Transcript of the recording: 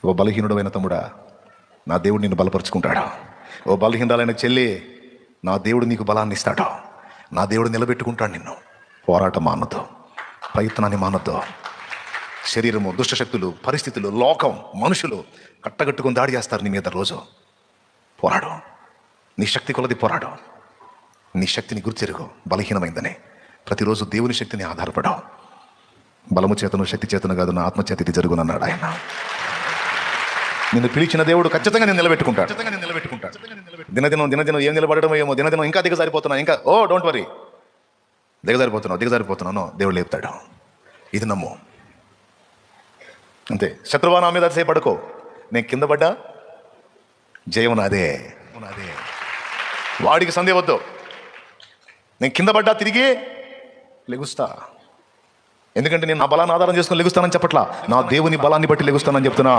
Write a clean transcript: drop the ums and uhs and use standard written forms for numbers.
ఓ బలహీనుడైన తమ్ముడా, నా దేవుడు నిన్ను బలపరుచుకుంటాడు. ఓ బలహీనురాలైన చెల్లి, నా దేవుడు నీకు బలాన్ని ఇస్తాడు. నా దేవుడు నిలబెట్టుకుంటాడు నిన్ను. పోరాటం మానొద్దు, ప్రయత్నాన్ని మానొద్దు. శరీరము, దుష్టశక్తులు, పరిస్థితులు, లోకం, మనుషులు కట్టగట్టుకుని దాడి చేస్తారు నీ మీద. రోజు పోరాడు, నీ శక్తి కొలది పోరాడు. నీ శక్తిని గుర్తిరుగు, బలహీనమైందని. ప్రతిరోజు దేవుని శక్తిని ఆధారపడవు. బలము చేతను శక్తి చేతను కాదు, నా ఆత్మచేత ఇది జరుగునన్నాడు ఆయన. నిన్ను పిలిచిన దేవుడు ఖచ్చితంగా నేను నిలబెట్టుకుంటాడు. దినదినం ఏం నిలబడడం ఏమో, దినదినం ఇంకా దిగజారిపోతున్నావు, ఇంకా డోంట్ వరీ, దిగజారిపోతున్నాను, దేవుడు లేపుతాడు. ఇది నమ్ము అంతే. శత్రువా నా మీద అతిశయపడకో, నేను కింద పడ్డా జయం నాదే. వాడికి సందేహం వద్దు, నేను కింద పడ్డా తిరిగి లెగుస్తా. ఎందుకంటే నేను నా బలాన్ని ఆధారం చేసుకుని లెగుస్తానని చెప్పట్లా, నా దేవుని బలాన్ని బట్టి లెగుస్తానని చెప్తున్నా.